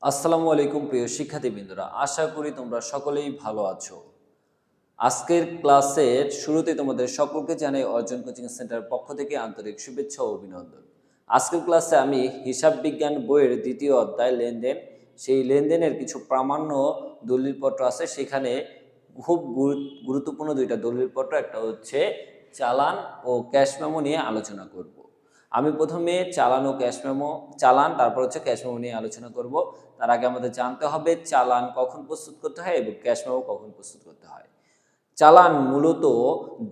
আসসালামু আলাইকুম প্রিয় শিক্ষার্থীবৃন্দরা, আশা করি তোমরা সকলেই ভালো আছো। আজকের ক্লাসের শুরুতে তোমাদের সকলকে জানাই অর্জন কোচিং সেন্টারের পক্ষ থেকে আন্তরিক শুভেচ্ছা ও অভিনন্দন। আজকের ক্লাসে আমি হিসাব বিজ্ঞান বইয়ের দ্বিতীয় অধ্যায় লেনদেন, সেই লেনদেনের কিছু প্রামাণ্য দলিলপত্র আছে, সেখানে খুব গুরুত্বপূর্ণ দুইটা দলিলপত্র, একটা হচ্ছে চালান ও ক্যাশ মেমো নিয়ে আলোচনা করব। আমি প্রথমে চালান ও ক্যাশ মেমো, চালান তারপর হচ্ছে ক্যাশ মেমো নিয়ে আলোচনা করব। তার আগে আমাদের জানতে হবে চালান কখন প্রস্তুত করতে হয় এবং ক্যাশ মেমো কখন প্রস্তুত করতে হয়। চালান মূলত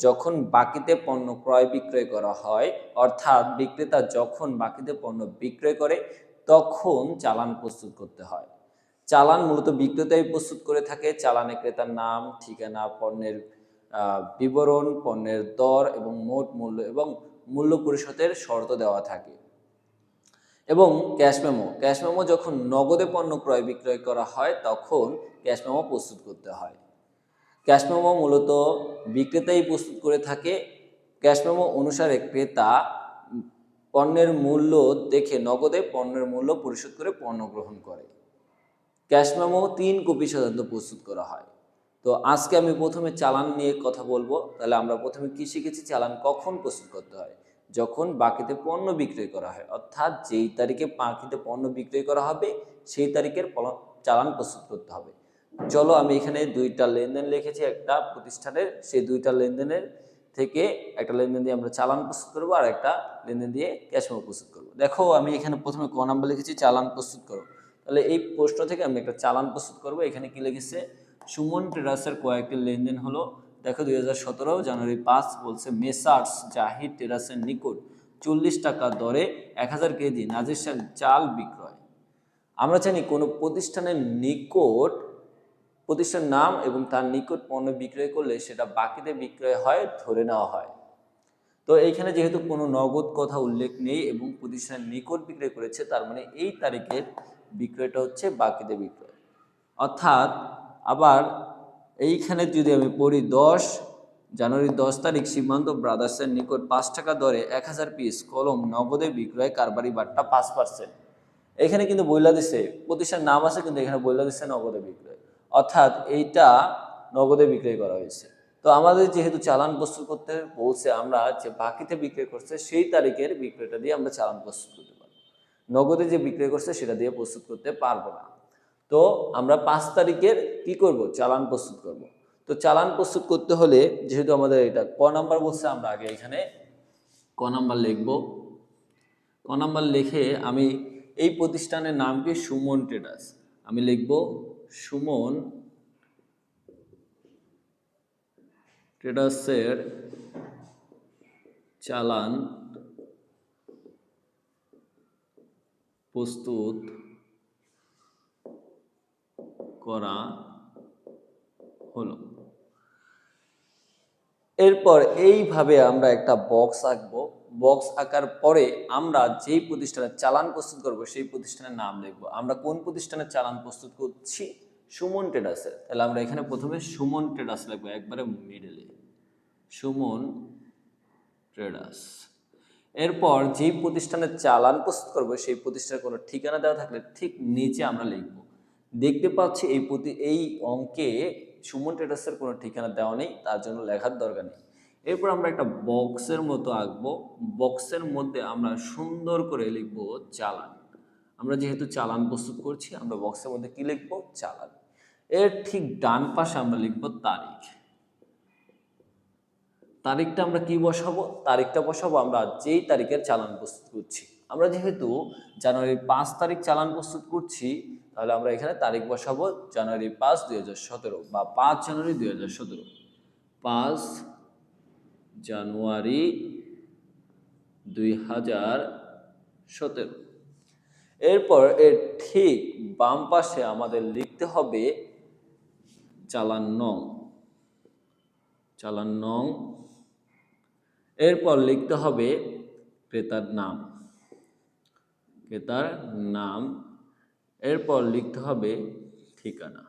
যখন বাকিতে পণ্য ক্রয় বিক্রয় করা হয়, অর্থাৎ বিক্রেতা যখন বাকিতে পণ্য বিক্রয় করে তখন চালান প্রস্তুত করতে হয়। চালান মূলত বিক্রেতাই প্রস্তুত করে থাকে। চালানে ক্রেতার নাম, ঠিকানা, পণ্যের বিবরণ, পণ্যের দর এবং মোট মূল্য এবং মূল্য পরিশোধের শর্ত দেওয়া থাকে। এবং ক্যাশ মেমো যখন নগদে পণ্য ক্রয় বিক্রয় করা হয় তখন ক্যাশ মেমো প্রস্তুত করতে হয়। ক্যাশ মেমো মূলত বিক্রেতাই প্রস্তুত করে থাকে। ক্যাশ মেমো অনুসারে ক্রেতা পণ্যের মূল্য দেখে নগদে পণ্যের মূল্য পরিশোধ করে পণ্য গ্রহণ করে। ক্যাশ মেমো 3 কপি সাধারণত প্রস্তুত করা হয়। তো আজকে আমি প্রথমে চালান নিয়ে কথা বলবো। তাহলে আমরা প্রথমে কি শিখেছি? চালান কখন প্রস্তুত করতে হয়? যখন বাকিতে পণ্য বিক্রয় করা হয়, অর্থাৎ যেই তারিখে বাকিতে পণ্য বিক্রয় করা হবে সেই তারিখের চালান প্রস্তুত করতে হবে। চলো, আমি এখানে দুইটা লেনদেন লিখেছি একটা প্রতিষ্ঠানের, সেই দুইটা লেনদেনের থেকে একটা লেনদেন দিয়ে আমরা চালান প্রস্তুত করবো আর একটা লেনদেন দিয়ে ক্যাশ মেমো প্রস্তুত করবো। দেখো, আমি এখানে প্রথমে ক নাম্বার লিখেছি চালান প্রস্তুত করো। তাহলে এই প্রশ্ন থেকে আমি একটা চালান প্রস্তুত করব। এখানে কি লিখেছে? সুমন ট্রেডার্সের কয়েকটি লেনদেন হলো। দেখো, 2017 জানুয়ারি 5 বলছে মেসার্স জাহিদ ট্রেডার্সের নিকট 40 টাকা দরে 1000 কেজি নাজির শাহ চাল বিক্রয়। আমরা জানি কোনো প্রতিষ্ঠানের নিকট, প্রতিষ্ঠান নাম এবং তার নিকট পণ্য বিক্রয় করলে সেটা বাকিতে বিক্রয় হয় ধরে নেওয়া হয়। তো এইখানে যেহেতু কোনো নগদ কথা উল্লেখ নেই এবং প্রতিষ্ঠানের নিকট বিক্রয় করেছে, তার মানে এই তারিখের বিক্রয়টা হচ্ছে বাকিতে বিক্রয়। অর্থাৎ আবার এইখানে যদি আমি পড়ি, জানুয়ারি 10 তারিখ সীমান্ত ব্রাদার্সের নিকট 5 টাকা দরে 1000 পিস কলম নগদে বিক্রয়, কারবারি বাট্টা 5%। এখানে কিন্তু বইলা দিছে, প্রতিষ্ঠান নাম আছে কিন্তু এখানে বইলা দিচ্ছে নগদে বিক্রয়, অর্থাৎ এইটা নগদে বিক্রয় করা হয়েছে। তো আমাদের যেহেতু চালান প্রস্তুত করতে বলছে, আমরা যে বাকিতে বিক্রয় করছে সেই তারিখের বিক্রয়টা দিয়ে আমরা চালান প্রস্তুত করতে পারবো। নগদে যে বিক্রয় করছে সেটা দিয়ে প্রস্তুত করতে পারবো না। তো আমরা 5 তারিখের কি করব? চালান প্রস্তুত করব। তো চালান প্রস্তুত করতে হলে যেহেতু আমাদের এটা ক নাম্বার বলছে, আমরা আগে এখানে ক নাম্বার লিখব। ক নাম্বার লিখে আমি এই প্রতিষ্ঠানের নাম কি? সুমন ট্রেডার্স। আমি লিখব সুমন ট্রেডার্সের চালান প্রস্তুত করা হলো। এরপর এইভাবে আমরা একটা বক্স আঁকবো। বক্স আঁকার পরে আমরা যেই প্রতিষ্ঠানের চালান প্রস্তুত করব সেই প্রতিষ্ঠানের নাম লিখবো। আমরা কোন প্রতিষ্ঠানের চালান প্রস্তুত করছি? সুমন ট্রেডার্সের। তাহলে আমরা এখানে প্রথমে সুমন ট্রেডার্স লিখবো, একবারে মিডলে সুমন ট্রেডার্স। এরপর যেই প্রতিষ্ঠানের চালান প্রস্তুত করবো সেই প্রতিষ্ঠানের কোনো ঠিকানা দেওয়া থাকলে ঠিক নিচে আমরা লিখবো। দেখতে পাচ্ছি এই অঙ্কে সুমন ট্রেডার্সের কোনো ঠিকানা দেওয়া নেই, তার জন্য লেখার দরকার নেই। এরপর আমরা একটা বক্সের মতো আঁকবো। বক্সের মধ্যে আমরা সুন্দর করে লিখবো চালান। আমরা যেহেতু চালান প্রস্তুত করছি, আমরা বক্সের মধ্যে কি লিখবো? চালান। এর ঠিক ডান পাশে আমরা লিখবো তারিখ। তারিখটা আমরা কি বসাবো? তারিখটা বসাবো আমরা যেই তারিখের চালান প্রস্তুত করছি। আমরা যেহেতু জানুয়ারি 5 তারিখ চালান প্রস্তুত করছি, তাহলে আমরা এখানে তারিখ বসাবো জানুয়ারি 5, 2017 বা 5 জানুয়ারি 2017। 5 জানুয়ারি 2017। এরপর এর ঠিক বাম পাশে আমাদের লিখতে হবে চালান নং। চালান নং। এরপর লিখতে হবে ক্রেতার নাম। ক্রেতার নাম। এরপর লিখতে হবে ঠিকানা।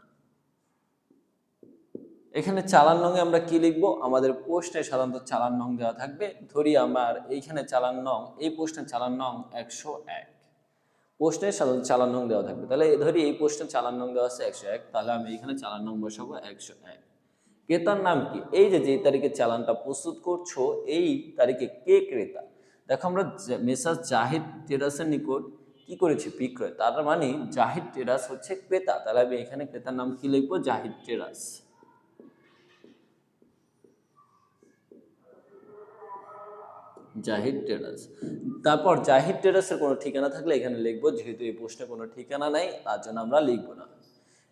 এখানে চালান নং এ আমরা কি লিখব? আমাদের প্রশ্নে সাধারণত চালান নং দেওয়া থাকবে। ধরি আমার এইখানে চালান নং, এই প্রশ্নে চালান নং 101। প্রশ্নের সাধারণত চালান নং দেওয়া থাকবে। তাহলে ধরি এই প্রশ্নের চালান নং দেওয়া আছে 101, তাহলে আমি এখানে চালান নং বসাবো 101। ক্রেতার নাম কি? এই যে যে তারিখে চালানটা প্রস্তুত করছো এই তারিখে কে ক্রেতা? দেখো আমরা মেসার জাহিদ ট্রেডার্সের নিকট কি করেছি? বিক্রয়। তার মানে জাহিদ ট্রেডার্স হচ্ছে ক্রেতা, তাহলে আমি এখানে ক্রেতার নাম কি লিখবো? জাহিদ ট্রেডার্স। জাহিদ ট্রেডার্স। তারপর জাহিদ ট্রেডার্সের কোনো ঠিকানা থাকলে এখানে লিখবো, যেহেতু এই প্রশ্নে কোনো ঠিকানা নাই তার জন্য আমরা লিখবো না।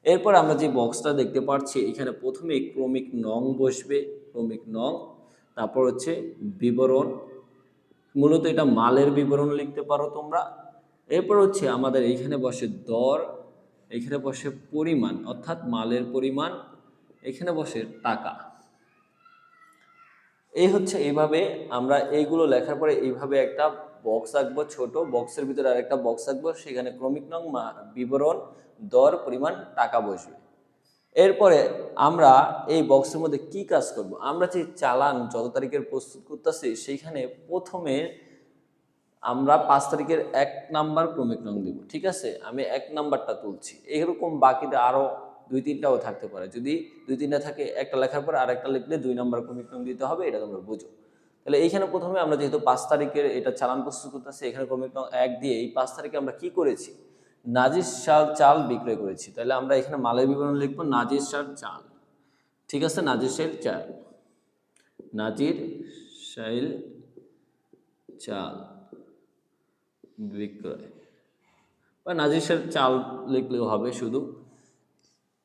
এরপর আমরা যে বক্সটা দেখতে পাচ্ছি এখানে প্রথমে ক্রমিক নং বসবে, ক্রমিক নং, তারপর হচ্ছে বিবরণ, মূলত এটা মালের বিবরণ লিখতে পারো তোমরা। এরপর হচ্ছে আমাদের এইখানে বসে দর, এখানে বসে পরিমাণ অর্থাৎ মালের পরিমাণ, এখানে বসে টাকা। এই হচ্ছে এইভাবে আমরা এইগুলো লেখার পরে এইভাবে একটা বক্স আঁকবো, ছোট বক্সের ভিতরে আরেকটা বক্স আঁকবো, সেখানে ক্রমিক নং, বিবরণ, দর, পরিমাণ, টাকা বসবে। এরপরে আমরা এই বক্সের মধ্যে কি কাজ করব? আমরা যে চালান যত তারিখের প্রস্তুত করতেছি সেইখানে প্রথমে আমরা 5 তারিখের 1 নাম্বার ক্রমিক নং দিব, ঠিক আছে? আমি 1 নাম্বারটা তুলছি, এরকম বাকিতে আরো 2-3টাও থাকতে পারে। যদি 2-3টা থাকে, একটা লেখার পর আরেকটা লিখলে 2 নাম্বার ক্রমিক নং দিতে হবে, এটা তোমরা বুঝো। তাহলে এইখানে প্রথমে আমরা যেহেতু 5 তারিখের এটা চালান প্রস্তুত করতেছি, এখানে ক্রমিক নং 1 দিয়ে এই 5 তারিখে আমরা কি করেছি? নাজির শাহ চাল বিক্রয় করেছি। তাহলে আমরা এখানে মালের বিবরণ লিখবো নাজির শাহ চাল, ঠিক আছে? নাজির শাহ চাল, নাজির শাইল চাল বিক্রয়, বা নাজির শাহ চাল লিখলেও হবে শুধু।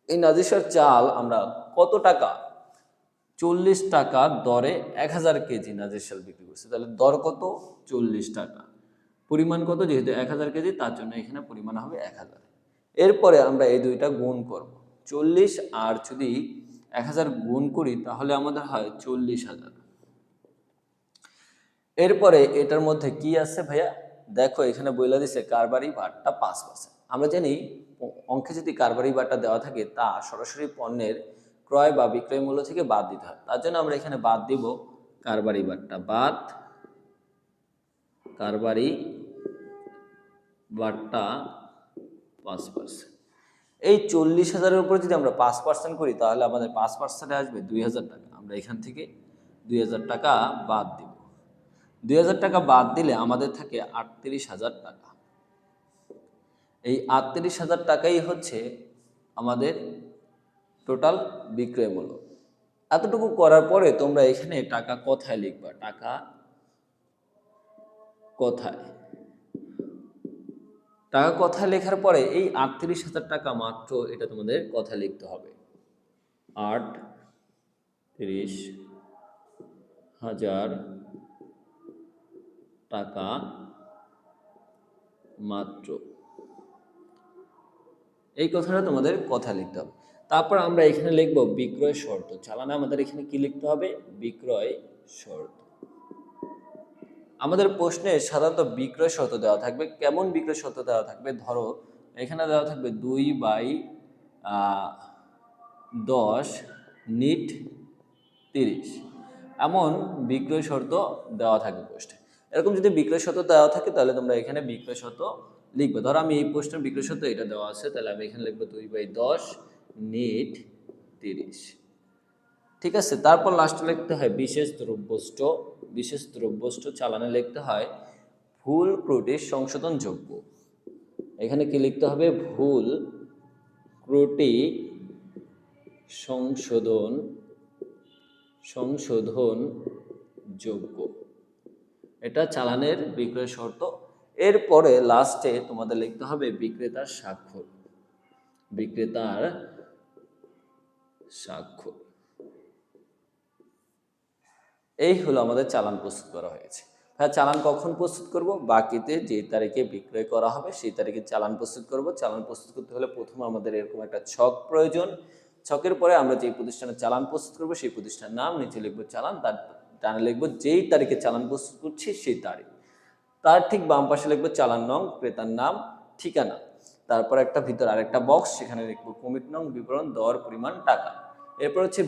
এই নাজির শাহ চাল আমরা কত টাকা? 40 টাকা দরে 1000 কেজি নাজির শাল বিক্রি করছে। তাহলে দর কত? 40 টাকা। পরিমাণ কত? যেহেতু 1000 কেজি তার জন্য এখানে পরিমাণ হবে 1000। এরপরে আমরা এই দুইটা গুণ করব, 40 আর যদি 1000 গুণ করি তাহলে আমাদের হয় 40,000। এরপরে এটার মধ্যে কি আছে ভাইয়া? দেখো এখানে বইলা দিছে কারবারি ভাটটা 5%। আমরা জানি অঙ্কে যদি কারবারি ভাটটা দেওয়া থাকে তা সরাসরি পণ্যের ক্রয় বা বিক্রয় মূল্য থেকে বাদ দিতে হয়। তার জন্য আমরা এখানে বাদ দিব কারবারি ভাটটা, বাদ কারবারি ভাটটা 5%। এই 40,000-এর উপর যদি আমরা 5% করি তাহলে আমাদের 5%-এ আসবে 2000 টাকা। আমরা এখান থেকে 2000 টাকা বাদ দিব। 2000 টাকা বাদ দিলে আমাদের থাকে 38,000 টাকা। এই 38,000 টাকাই হচ্ছে আমাদের টোটাল বিক্রয় মূল্য। এতটুকু করার পরে তোমরা এখানে টাকা কোথায় লিখবা? টাকা কোথায়? টাকা কথায় লেখার পরে এই 38,000 টাকা মাত্র এটা তোমাদের কথা লিখতে হবে। 38,000 টাকা মাত্র, এই কথাটা তোমাদের কথা লিখতে হবে। তারপর আমরা এখানে লিখব বিক্রয় শর্ত। চালানে আমাদের এখানে কি লিখতে হবে? বিক্রয় শর্ত। আমাদের প্রশ্নে সাধারণত বিক্রয় শর্ত দেওয়া থাকবে। কেমন বিক্রয় শর্ত দেওয়া থাকবে? ধরো এখানে দেওয়া থাকবে 2/10 নিট 30, এমন বিক্রয় শর্ত দেওয়া থাকবে প্রশ্নে। এরকম যদি বিক্রয় শর্ত দেওয়া থাকে তাহলে তোমরা এখানে বিক্রয় শর্ত লিখবে। ধরো আমি এই প্রশ্নের বিক্রয় শর্ত এটা দেওয়া আছে, তাহলে আমি এখানে লিখবো 2/10 নিট 30, ঠিক আছে? তারপর লাস্টে লিখতে হয় বিশেষ দ্রব্যষ্ট। বিশেষ দ্রব্যষ্ট চালানে লিখতে হয় ভুল ত্রুটি সংশোধনযোগ্য। এখানে কি লিখতে হবে? ভুল ত্রুটি সংশোধনযোগ্য। এটা চালানের বিক্রয় শর্ত। এরপরে লাস্টে তোমাদের লিখতে হবে বিক্রেতার স্বাক্ষর। বিক্রেতার স্বাক্ষর। এই হলো আমাদের চালান প্রস্তুত করা হয়েছে। হ্যাঁ, চালান কখন প্রস্তুত করব? বাকিতে যে তারিখে বিক্রয় করা হবে সেই তারিখে চালান প্রস্তুত করব। চালান প্রস্তুত করতে হলে প্রথমে আমাদের এরকম একটা ছক প্রয়োজন। ছকের পরে আমরা যে প্রতিষ্ঠানের চালান প্রস্তুত করব সেই প্রতিষ্ঠানের নাম, নিচে লিখবো চালান, তার ডানে লিখবো যেই তারিখে চালান প্রস্তুত করছি সেই তারিখ। তার ঠিক বাম পাশে লিখবো চালান নং, ক্রেতার নাম, ঠিকানা। তারপর একটা ভিতর আরেকটা বক্স, সেখানে লিখবো কমিট নং, বিবরণ, দর, পরিমাণ, টাকা। এরপর হচ্ছে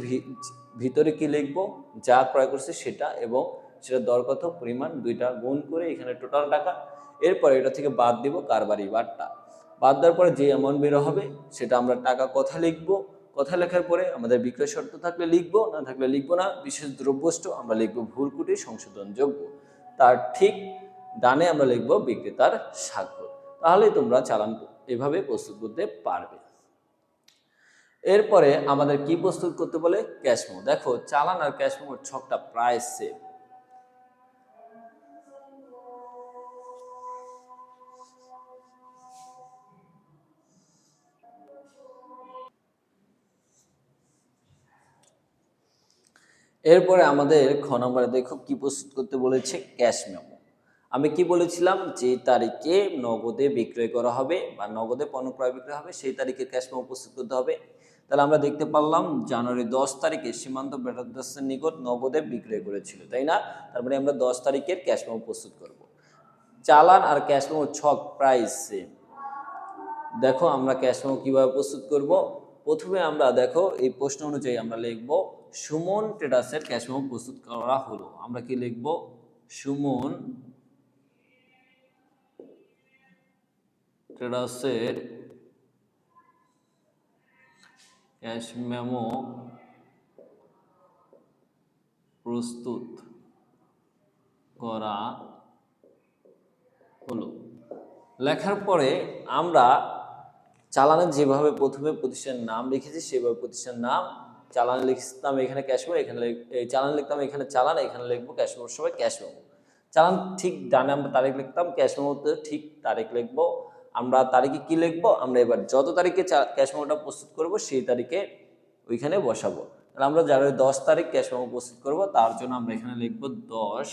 ভিতরে কি লিখবো? যা ক্রয় করছে সেটা এবং সেটা দর কত, পরিমাণ, দুইটা গুণ করে এখানে টোটাল টাকা। এরপরে এটা থেকে বাদ দিব কারবারি বাট্টা। বাদ দেওয়ার পরে যে অ্যামাউন্ট বের হবে সেটা আমরা টাকা কথা লিখবো। কথা লেখার পরে আমাদের বিক্রয় শর্ত থাকলে লিখবো, না থাকলে লিখবো না। বিশেষ দ্রব্যষ্ট আমরা লিখবো ভুল ত্রুটি সংশোধনযোগ্য। তার ঠিক ডানে আমরা লিখবো বিক্রেতার স্বাক্ষর। তাহলেই তোমরা চালান এভাবে প্রস্তুত করতে পারবে। এরপরে আমাদের কি প্রস্তুত করতে বলে? Cash memo. দেখো চালান আর ক্যাশ মেমোর ছকটা প্রায় সেম। এরপরে আমাদের খ নম্বরে দেখো কি প্রস্তুত করতে বলেছে? Cash memo. আমি কি বলেছিলাম? যে তারিখে নগদে বিক্রয় করা হবে বা নগদে পণ্য ক্রয় বিক্রয় হবে সেই তারিখে ক্যাশ মেমো প্রস্তুত করতে হবে। তাহলে আমরা দেখতে পারলাম জানুয়ারি 10 তারিখে সীমান্ত ব্রাদার্সের নিকট নগদে বিক্রয় করেছিল, তাই না? তারপরে আমরা 10 তারিখের ক্যাশ মেমো প্রস্তুত করব। চালান আর ক্যাশ মেমো ছক প্রায় সেম। দেখো আমরা ক্যাশ মেমো কিভাবে প্রস্তুত করব। প্রথমে আমরা দেখো এই প্রশ্ন অনুযায়ী আমরা লিখব সুমন ট্রেডার্সের ক্যাশ মেমো প্রস্তুত করা হলো। আমরা কি লিখব? সুমন ট্রেডার্সের ক্যাশ মেমো প্রস্তুত করা হলো। লেখার পরে আমরা চালানে যেভাবে প্রথমে প্রতিষ্ঠানের নাম লিখেছি সেভাবে প্রতিষ্ঠানের নাম, চালান লিখতাম এখানে ক্যাশ মেমো, এখানে এই চালান লিখতাম এখানে চালান, এখানে লিখবো ক্যাশ মেমোর সময় ক্যাশ মেমো। চালান ঠিক ডানে আমরা তারিখ লিখতাম, ক্যাশ মেমোতে ঠিক তারিখ লিখবো। আমরা তারিখে কি লিখবো? আমরা এবার যত তারিখে ক্যাশ মেমোটা প্রস্তুত করব সেই তারিখে ওইখানে বসাবো। তাহলে আমরা জানুয়ারি 10 তারিখ ক্যাশ মেমো প্রস্তুত করব, তার জন্য আমরা এখানে লিখবো 10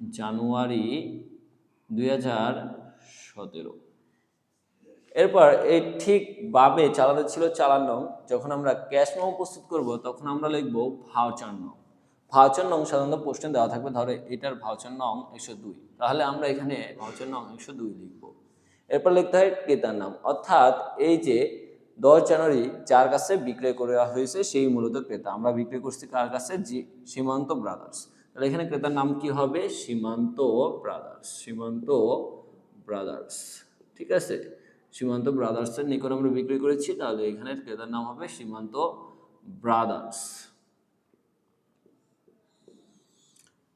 জানুয়ারি 2017। এরপর এই ঠিক বাবে চালানো ছিল চালান নং। যখন আমরা ক্যাশ মেমো প্রস্তুত করব তখন আমরা লিখবো ভাউচার নং। ভাউচার নং সাধারণত প্রশ্নে দেওয়া থাকবে, ধরো এটার ভাউচার নং 102, তাহলে আমরা এখানে ভাউচার নং 102 লিখবো। এরপর লিখতে হয় ক্রেতার নাম, অর্থাৎ এই যে 10 জানুয়ারি যার কাছে বিক্রয় করা হয়েছে সেই মূলত ক্রেতা। আমরা বিক্রয় করছি কার কাছে? সীমান্ত ব্রাদার্স। তাহলে এখানে ক্রেতার নাম কি হবে? সীমান্ত ব্রাদার্স। সীমান্ত ব্রাদার্স, ঠিক আছে? সীমান্ত ব্রাদার্সের নিকট আমরা বিক্রি করেছি, তাহলে এখানে ক্রেতার নাম হবে সীমান্ত ব্রাদার্স।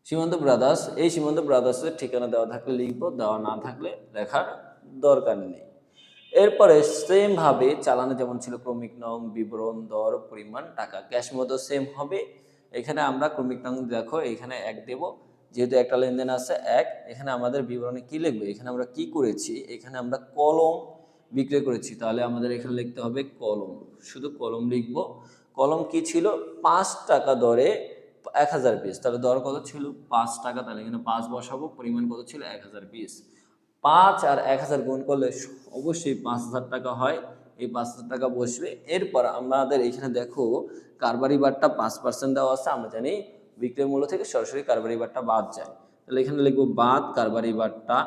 সীমান্ত ব্রাদার্স, এই সীমান্ত ব্রাদার্সের ঠিকানা দেওয়া থাকলে লিখবো, দেওয়া না থাকলে লেখার দরকার নেই। এরপরে সেম ভাবে চালানে যেমন ছিল ক্রমিক নং, বিবরণ, দর, পরিমাণ, টাকা, ক্যাশ মতো সেম হবে। এখানে আমরা ক্রমিক নং দেখো এখানে 1 দেব, যেহেতু একটা লেনদেন আছে 1। এখানে আমাদের বিবরণে কি লিখবো? এখানে আমরা কি করেছি? এখানে আমরা কলম বিক্রয় করেছি, তাহলে আমাদের এখানে লিখতে হবে কলম, শুধু কলম লিখবো। কলম কি ছিল? 5 টাকা দরে 1000 পিস। তাহলে দর কত ছিল? 5 টাকা, তাহলে এখানে 5 বসাবো। পরিমাণ কত ছিল? 1000 পিস। 5 আর 1000 গুণ করলে অবশ্যই 5000 টাকা হয়, এই 5000 টাকা বসবে। এরপর আমাদের এখানে দেখো কারবারি বাট্টা 5% দেওয়া আছে। আমরা জানি বিক্রয় মূল্য থেকে সরাসরি কারবারি বাট্টা বাদ যায়, তাহলে এখানে লিখবো বাদ কারবারি বাট্টা।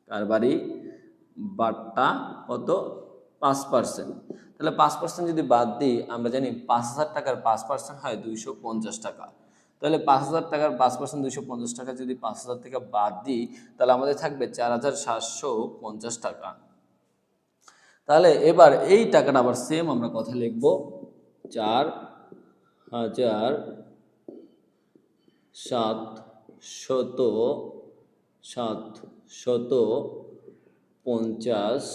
কারবারি বাট্টা কত? 5%। তাহলে 5% যদি বাদ দিই, আমরা জানি 5000 টাকার 5% হয় 250 টাকা। তাহলে 5000 টাকার 5% 250 টাকা যদি 5000 থেকে বাদ দিই, তাহলে আমাদের থাকবে 4750 টাকা। তাহলে এবার এই টাকাটা আবার সেম আমরা কথা লিখব 4750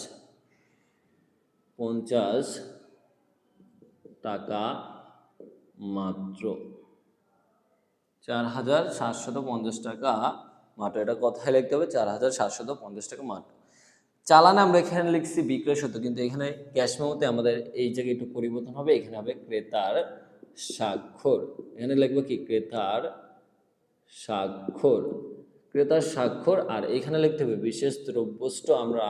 টাকা মাত্র। 4750 টাকা মাত্র, এটা কথায় লিখতে হবে 4750 টাকা মাত্র। চালানে আমরা এখানে লিখছি বিক্রয় সত্য, কিন্তু এখানে ক্যাশ মেমোতে আমাদের এই জায়গায় একটু পরিবর্তন হবে। এখানে হবে ক্রেতার স্বাক্ষর। এখানে লিখবো কি? ক্রেতার স্বাক্ষর। ক্রেতার স্বাক্ষর। আর এখানে লিখতে হবে বিশেষ দ্রব্যষ্ট। আমরা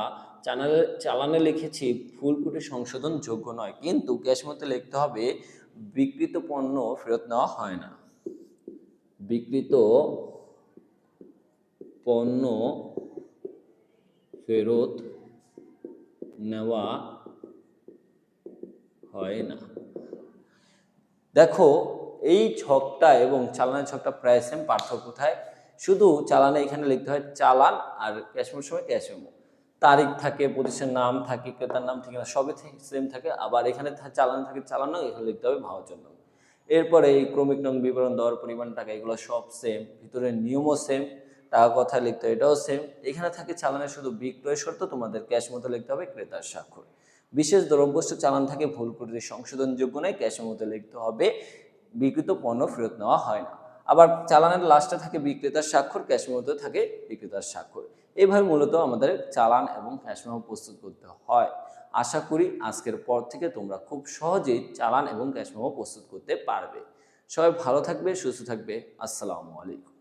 চালানে লিখেছি ভুল ত্রুটি সংশোধন যোগ্য নয়, কিন্তু ক্যাশ মেমোতে লিখতে হবে বিক্রিত পণ্য ফেরত নেওয়া হয় না। বিক্রিত পণ্য ফেরত নেওয়া হয় না। দেখো এই ছকটা এবং চালানের ছকটা প্রায় সেম, পার্থক্য কোথায়? শুধু চালানে এখানে লিখতে হয় চালান, আর ক্যাশ মেমোর সময় ক্যাশ মেমো। তারিখ থাকে, প্রতিষ্ঠানের নাম থাকে, ক্রেতার নাম, ঠিকানা সবই সেম থাকে। আবার এখানে চালান থাকে চালান নং, এখানে লিখতে হবে ভাউচার নং। এরপরে এই ক্রমিক নং, বিবরণ, দর, পরিমাণ, টাকা এগুলো সব সেম। ভিতরে নিয়মও সেম, টাকা কথা লিখতে হয় এটাও সেম। এখানে থাকে চালানের শুধু বিক্রয় শর্ত, তোমাদের ক্যাশ মতো লিখতে হবে ক্রেতার স্বাক্ষর। বিশেষ দ্রব্যবস্তু চালান থাকে ভুল ত্রুটি সংশোধনযোগ্য নয়, ক্যাশ মতো লিখতে হবে বিক্রিত পণ্য ফেরত নেওয়া হয় না। আবার চালানের লাস্টে থাকে বিক্রেতার স্বাক্ষর, ক্যাশ মেমোতে থাকে বিক্রেতার স্বাক্ষর। এইভাবে মূলত আমাদের চালান এবং ক্যাশ মেমো প্রস্তুত করতে হয়। আশা করি আজকের পর থেকে তোমরা খুব সহজেই চালান এবং ক্যাশ মেমো প্রস্তুত করতে পারবে। সবাই ভালো থাকবে, সুস্থ থাকবে। আসসালামু আলাইকুম।